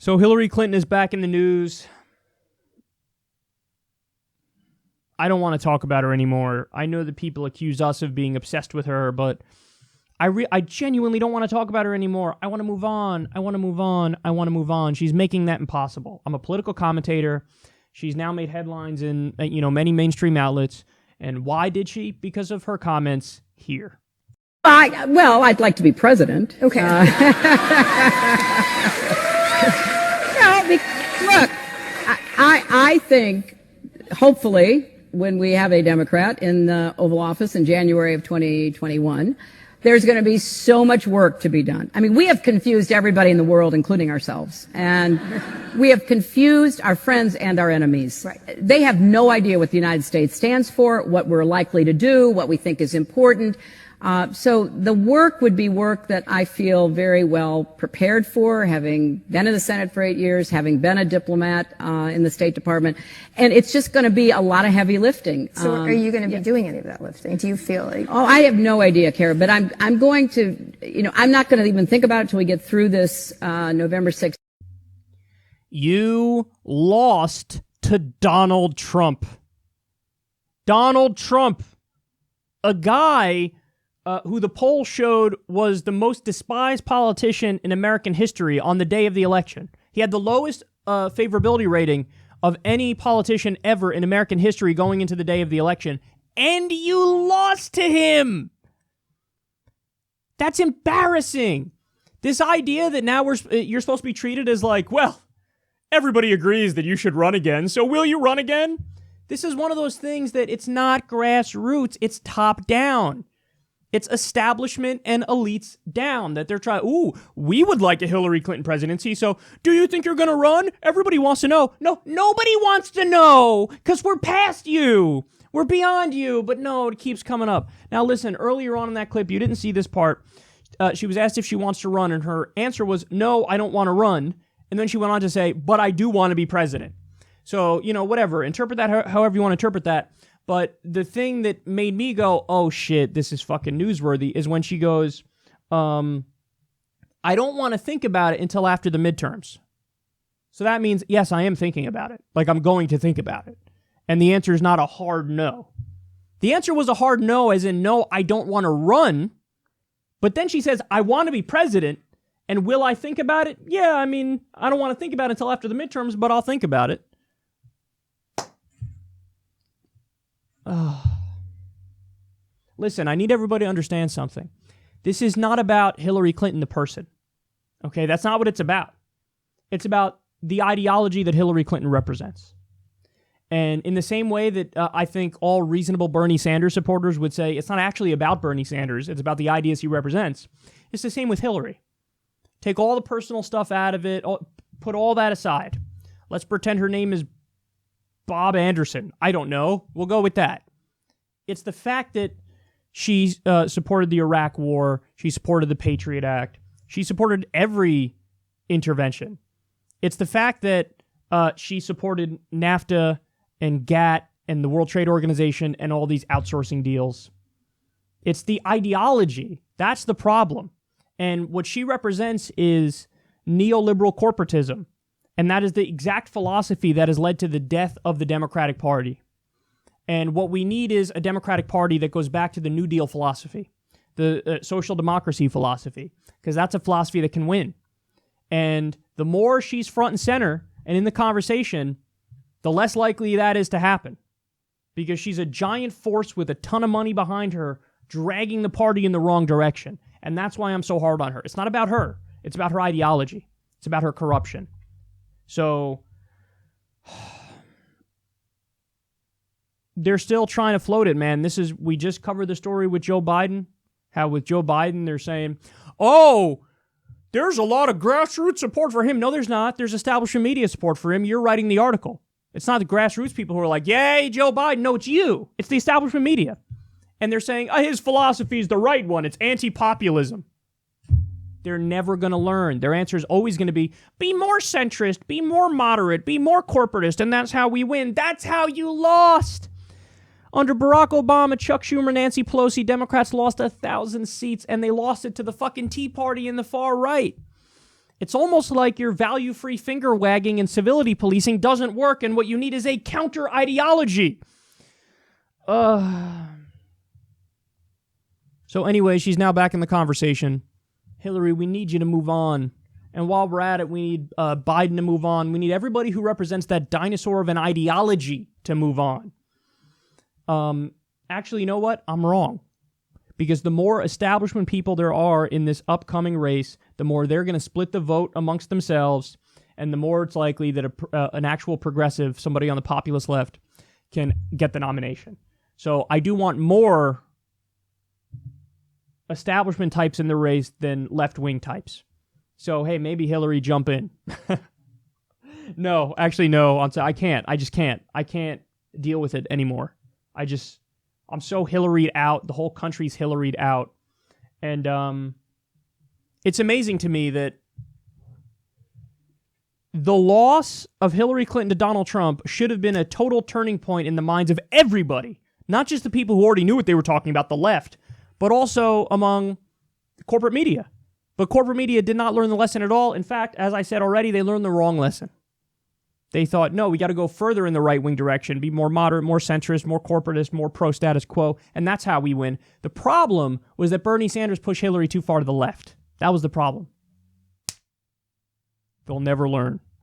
So Hillary Clinton is back in the news. I don't want to talk about her anymore. I know that people accuse us of being obsessed with her, but I genuinely don't want to talk about her anymore. I want to move on. I want to move on. I want to move on. She's making that impossible. I'm a political commentator. She's now made headlines in many mainstream outlets. And why did she? Because of her comments here. I'd like to be president. Okay. Look, I think, hopefully, when we have a Democrat in the Oval Office in January of 2021, there's going to be so much work to be done. I mean, we have confused everybody in the world, including ourselves. And we have confused our friends and our enemies. Right. They have no idea what the United States stands for, what we're likely to do, what we think is important. So the work would be work that I feel very well prepared for, having been in the Senate for 8 years, having been a diplomat in the State Department. And it's just going to be a lot of heavy lifting. So are you going to be doing any of that lifting? Do you feel like... Oh, I have no idea, Kara, but I'm going to, I'm not going to even think about it until we get through this November 6th. You lost to Donald Trump. Donald Trump, a guy who the poll showed was the most despised politician in American history on the day of the election. He had the lowest favorability rating of any politician ever in American history going into the day of the election, and you lost to him. That's embarrassing. This idea that now you're supposed to be treated as like, well, everybody agrees that you should run again, so will you run again? This is one of those things that it's not grassroots, it's top down. It's establishment and elites down that they're trying, we would like a Hillary Clinton presidency, so do you think you're going to run? Everybody wants to know. No, nobody wants to know because we're past you. We're beyond you, but no, it keeps coming up. Now listen, earlier on in that clip, you didn't see this part. She was asked if she wants to run, and her answer was, no, I don't want to run. And then she went on to say, but I do want to be president. So, whatever. Interpret that however you want to interpret that. But the thing that made me go, oh shit, this is fucking newsworthy, is when she goes, I don't want to think about it until after the midterms. So that means, yes, I am thinking about it. Like, I'm going to think about it. And the answer is not a hard no. The answer was a hard no, as in, no, I don't want to run. But then she says, I want to be president. And will I think about it? Yeah, I mean, I don't want to think about it until after the midterms, but I'll think about it. Listen, I need everybody to understand something. This is not about Hillary Clinton, the person. Okay, that's not what it's about. It's about the ideology that Hillary Clinton represents. And in the same way that I think all reasonable Bernie Sanders supporters would say it's not actually about Bernie Sanders, it's about the ideas he represents, it's the same with Hillary. Take all the personal stuff out of it, put all that aside. Let's pretend her name is Bob Anderson. I don't know. We'll go with that. It's the fact that she supported the Iraq War. She supported the Patriot Act. She supported every intervention. It's the fact that she supported NAFTA and GATT and the World Trade Organization and all these outsourcing deals. It's the ideology. That's the problem. And what she represents is neoliberal corporatism. And that is the exact philosophy that has led to the death of the Democratic Party. And what we need is a Democratic Party that goes back to the New Deal philosophy, the social democracy philosophy, because that's a philosophy that can win. And the more she's front and center and in the conversation, the less likely that is to happen. Because she's a giant force with a ton of money behind her, dragging the party in the wrong direction. And that's why I'm so hard on her. It's not about her. It's about her ideology. It's about her corruption. So they're still trying to float it, man. We just covered the story with Joe Biden. How with Joe Biden, they're saying, oh, there's a lot of grassroots support for him. No, there's not. There's establishment media support for him. You're writing the article. It's not the grassroots people who are like, yay, Joe Biden. No, it's you. It's the establishment media. And they're saying, his philosophy is the right one. It's anti-populism. They're never going to learn. Their answer is always going to be more centrist, be more moderate, be more corporatist, and that's how we win. That's how you lost. Under Barack Obama, Chuck Schumer, Nancy Pelosi, Democrats lost 1,000 seats, and they lost it to the fucking Tea Party and the far right. It's almost like your value-free finger wagging and civility policing doesn't work, and what you need is a counter ideology. So anyway, she's now back in the conversation. Hillary, we need you to move on. And while we're at it, we need Biden to move on. We need everybody who represents that dinosaur of an ideology to move on. Actually, you know what? I'm wrong. Because the more establishment people there are in this upcoming race, the more they're going to split the vote amongst themselves, and the more it's likely that an actual progressive, somebody on the populist left, can get the nomination. So I do want more establishment types in the race than left-wing types. So, hey, maybe Hillary, jump in. No, actually, no. I can't. I just can't. I can't deal with it anymore. I'm so Hillaried out. The whole country's Hillaried out. And it's amazing to me that the loss of Hillary Clinton to Donald Trump should have been a total turning point in the minds of everybody, not just the people who already knew what they were talking about, the left, but also among corporate media. But corporate media did not learn the lesson at all. In fact, as I said already, they learned the wrong lesson. They thought, no, we got to go further in the right-wing direction, be more moderate, more centrist, more corporatist, more pro-status quo, and that's how we win. The problem was that Bernie Sanders pushed Hillary too far to the left. That was the problem. They'll never learn.